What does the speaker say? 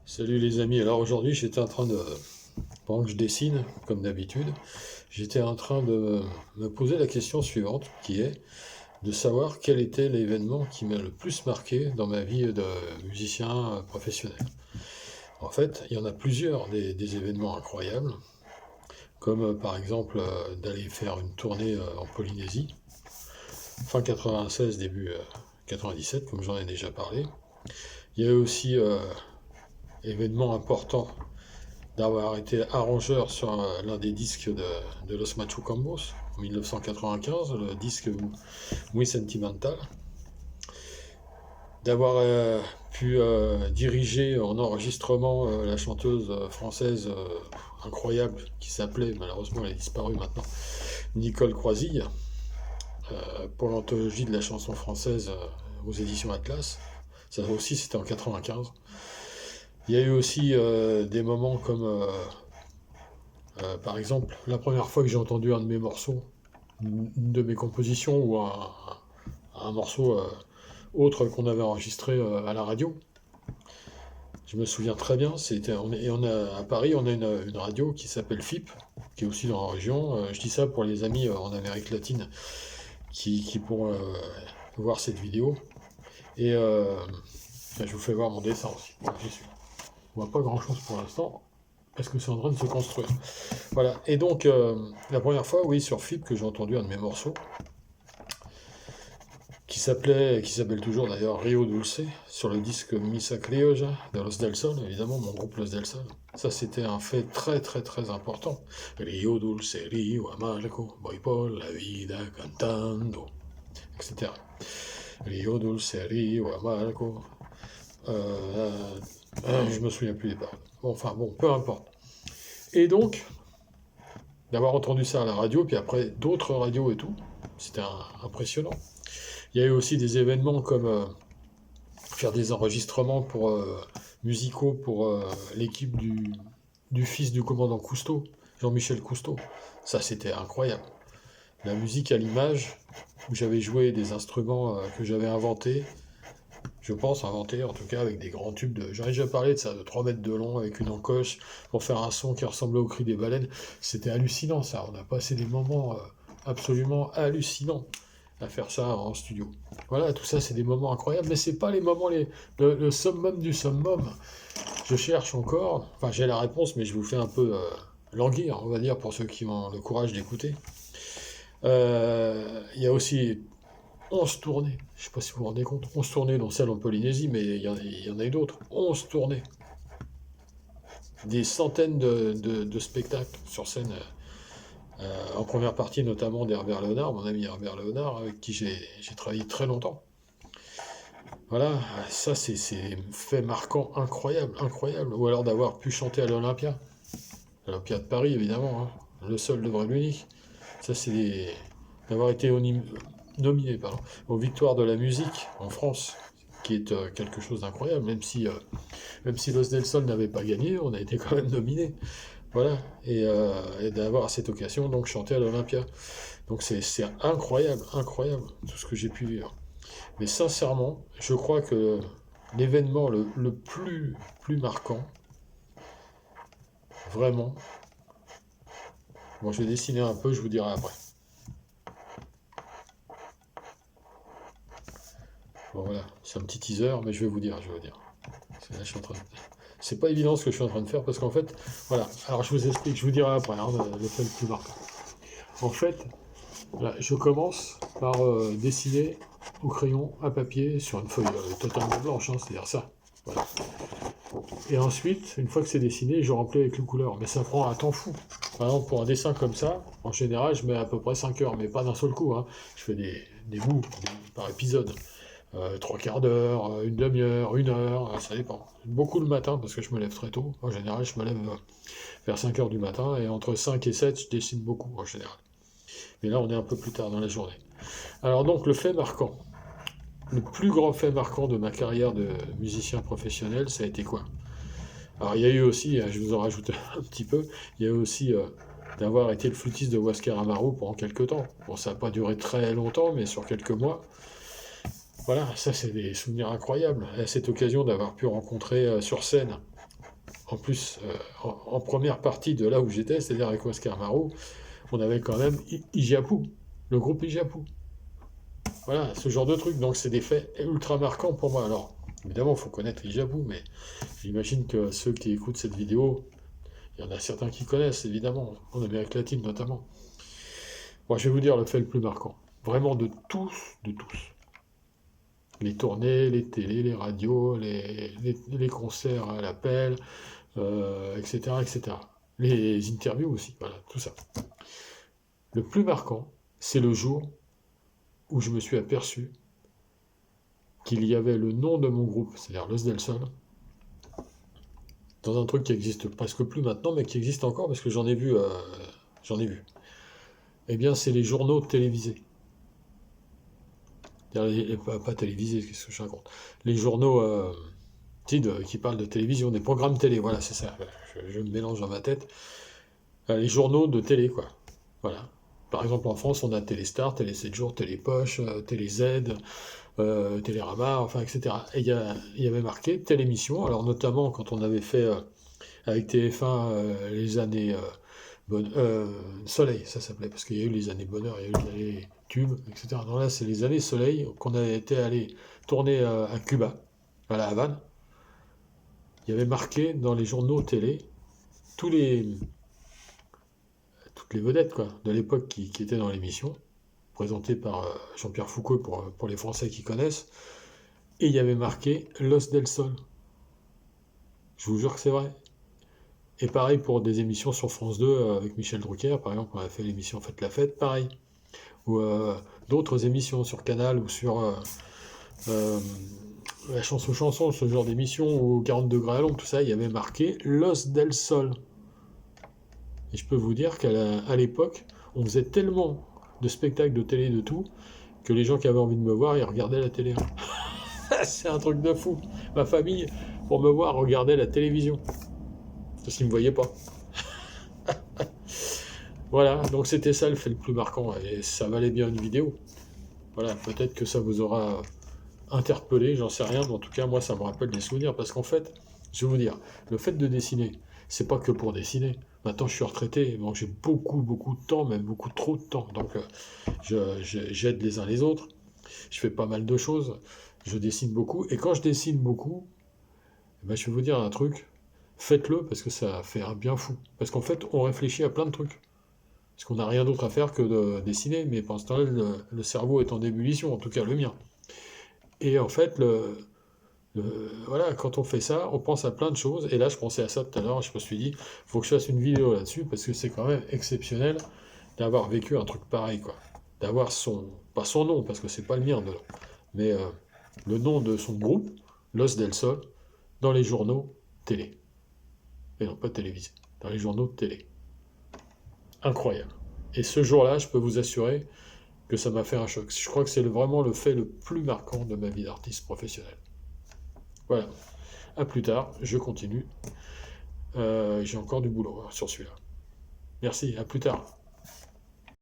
Salut les amis, alors aujourd'hui j'étais en train de, pendant que je dessine, comme d'habitude, j'étais en train de me poser la question suivante, qui est de savoir quel était l'événement qui m'a le plus marqué dans ma vie de musicien professionnel. En fait, il y en a plusieurs des événements incroyables, comme par exemple d'aller faire une tournée en Polynésie, fin 96, début 97, comme j'en ai déjà parlé. Il y a eu aussi événement important d'avoir été arrangeur sur l'un des disques de Los Machucambos en 1995, le disque Muy Sentimental, d'avoir pu diriger en enregistrement la chanteuse française incroyable qui s'appelait, malheureusement elle a disparu maintenant, Nicole Croisille, pour l'anthologie de la chanson française aux éditions Atlas. Ça aussi c'était en 95. Il y a eu aussi des moments comme par exemple, la première fois que j'ai entendu un de mes morceaux, une de mes compositions ou un morceau autre qu'on avait enregistré à la radio, je me souviens très bien, à Paris, on a une radio qui s'appelle FIP, qui est aussi dans la région. Je dis ça pour les amis en Amérique latine qui pourront voir cette vidéo. Et je vous fais voir mon dessin aussi. J'y suis. On voit pas grand chose pour l'instant, parce que c'est en train de se construire. Voilà, et donc la première fois, oui, sur FIP, que j'ai entendu un de mes morceaux, qui s'appelle toujours d'ailleurs Rio Dulce, sur le disque Misa Criolla de Los Del Sol, évidemment, mon groupe Los Del Sol. Ça, c'était un fait très très très important. Rio Dulce, Rio Amargo, voy por la vida cantando, etc. Rio Dulce, Rio Amargo. Je me souviens plus des paroles. Bon, enfin bon, peu importe. Et donc, d'avoir entendu ça à la radio, puis après d'autres radios et tout, c'était impressionnant. Il y a eu aussi des événements comme faire des enregistrements musicaux pour l'équipe du fils du commandant Cousteau, Jean-Michel Cousteau. Ça, c'était incroyable. La musique à l'image, où j'avais joué des instruments que j'avais inventés, je pense inventés en tout cas, avec des grands tubes de... J'en ai déjà parlé de ça, de 3 mètres de long, avec une encoche, pour faire un son qui ressemblait au cri des baleines. C'était hallucinant ça, on a passé des moments absolument hallucinants à faire ça en studio. Voilà, tout ça c'est des moments incroyables, mais c'est pas les moments, le summum du summum. Je cherche encore, enfin j'ai la réponse, mais je vous fais un peu languir, on va dire, pour ceux qui ont le courage d'écouter. Il y a aussi 11 tournées, je sais pas si vous vous rendez compte, 11 tournées, dont celle en Polynésie, mais il y en a eu d'autres. 11 tournées, des centaines de spectacles sur scène. En première partie notamment d'Herbert Léonard, mon ami Herbert Léonard, avec qui j'ai travaillé très longtemps. Voilà, ça c'est fait marquant incroyable, incroyable. Ou alors d'avoir pu chanter à l'Olympia de Paris évidemment, hein. Le seul, le vrai, l'unique. Ça c'est d'avoir été nominé aux Victoires de la musique en France, qui est quelque chose d'incroyable, même si Los Del Sol n'avait pas gagné, on a été quand même nominé. Voilà, et d'avoir à cette occasion donc chanté à l'Olympia. Donc c'est incroyable, incroyable tout ce que j'ai pu vivre. Mais sincèrement, je crois que l'événement le plus marquant, vraiment, bon je vais dessiner un peu, je vous dirai après. Bon voilà, c'est un petit teaser, mais je vais vous dire, Là, je suis en train de... C'est pas évident ce que je suis en train de faire, parce qu'en fait, voilà, alors je vous explique, je vous dirai après, hein, le fait le plus marquant. En fait, là, je commence par dessiner au crayon à papier sur une feuille totalement blanche, hein, c'est-à-dire ça. Voilà. Et ensuite, une fois que c'est dessiné, je remplis avec les couleurs. Mais ça prend un temps fou. Par exemple, pour un dessin comme ça, en général, je mets à peu près 5 heures, mais pas d'un seul coup, hein. Je fais des bouts par épisode. 3 quarts d'heure, une demi-heure, 1 heure, ça dépend. Beaucoup le matin, parce que je me lève très tôt. En général, je me lève vers 5 heures du matin, et entre 5 et 7, je dessine beaucoup, en général. Mais là, on est un peu plus tard dans la journée. Alors donc, le fait marquant. Le plus grand fait marquant de ma carrière de musicien professionnel, ça a été quoi? Alors il y a eu aussi, je vous en rajoute un petit peu, il y a eu aussi d'avoir été le flûtiste de Huascar Amaro pendant quelques temps. Bon, ça n'a pas duré très longtemps, mais sur quelques mois. Voilà, ça c'est des souvenirs incroyables. À cette occasion d'avoir pu rencontrer sur scène en plus, en première partie de là où j'étais, c'est-à-dire avec Oscar Marot, on avait quand même Ijiapou, le groupe Ijiapou. Voilà, ce genre de truc. Donc c'est des faits ultra marquants pour moi. Alors, évidemment, il faut connaître Ijiapou, mais j'imagine que ceux qui écoutent cette vidéo, il y en a certains qui connaissent, évidemment, en Amérique latine notamment. Moi, je vais vous dire le fait le plus marquant. Vraiment de tous, de tous. Les tournées, les télés, les radios, les concerts à l'appel, etc., etc. Les interviews aussi, voilà, tout ça. Le plus marquant, c'est le jour où je me suis aperçu qu'il y avait le nom de mon groupe, c'est-à-dire Los Del Sol, dans un truc qui existe presque plus maintenant, mais qui existe encore parce que j'en ai vu. Eh bien, c'est les journaux télévisés. Pas télévisés, qu'est-ce que je raconte? Les journaux qui parlent de télévision, des programmes télé, voilà, c'est ça. Je me mélange dans ma tête. Les journaux de télé, quoi. Voilà. Par exemple, en France, on a Téléstar, Télé 7 jours, Télé Poche, Télé Z, Télérama, enfin, etc. Et il y avait marqué telle émission, alors notamment quand on avait fait avec TF1 les années Soleil, ça s'appelait, parce qu'il y a eu les années Bonheur, il y a eu les années Tube, etc. Donc là, c'est les années Soleil qu'on avait été allé tourner à Cuba, à la Havane. Il y avait marqué dans les journaux télé tous les, toutes les vedettes quoi, de l'époque qui étaient dans l'émission, présentées par Jean-Pierre Foucault pour les Français qui connaissent. Et il y avait marqué Los del Sol. Je vous jure que c'est vrai. Et pareil pour des émissions sur France 2 avec Michel Drucker, par exemple, on a fait l'émission Faites la fête, pareil. Ou d'autres émissions sur Canal ou sur la chanson, ce genre d'émission, ou 40 degrés à l'ombre, tout ça, il y avait marqué Los del Sol. Et je peux vous dire qu'à l'époque, on faisait tellement de spectacles de télé, de tout, que les gens qui avaient envie de me voir, ils regardaient la télé. C'est un truc de fou. Ma famille, pour me voir, regardait la télévision. Parce qu'ils ne me voyaient pas. Voilà, donc c'était ça le fait le plus marquant. Et ça valait bien une vidéo. Voilà, peut-être que ça vous aura interpellé, j'en sais rien, mais en tout cas, moi, ça me rappelle des souvenirs. Parce qu'en fait, je vais vous dire, le fait de dessiner, c'est pas que pour dessiner. Maintenant, je suis retraité, donc j'ai beaucoup, beaucoup de temps, même beaucoup trop de temps. Donc, j'aide les uns les autres. Je fais pas mal de choses. Je dessine beaucoup. Et quand je dessine beaucoup, eh ben, je vais vous dire un truc. Faites-le parce que ça fait un bien fou. Parce qu'en fait, on réfléchit à plein de trucs. Parce qu'on n'a rien d'autre à faire que de dessiner. Mais pendant ce temps-là, le cerveau est en ébullition, en tout cas le mien. Et en fait, voilà, quand on fait ça, on pense à plein de choses. Et là, je pensais à ça tout à l'heure. Je me suis dit, il faut que je fasse une vidéo là-dessus parce que c'est quand même exceptionnel d'avoir vécu un truc pareil, quoi. D'avoir pas son nom, parce que c'est pas le mien dedans, mais le nom de son groupe, Los del Sol, dans les journaux télé. Et non, pas télévisés, dans les journaux télé. Incroyable. Et ce jour-là, je peux vous assurer que ça m'a fait un choc. Je crois que c'est vraiment le fait le plus marquant de ma vie d'artiste professionnel. Voilà. À plus tard, je continue. J'ai encore du boulot sur celui-là. Merci, à plus tard.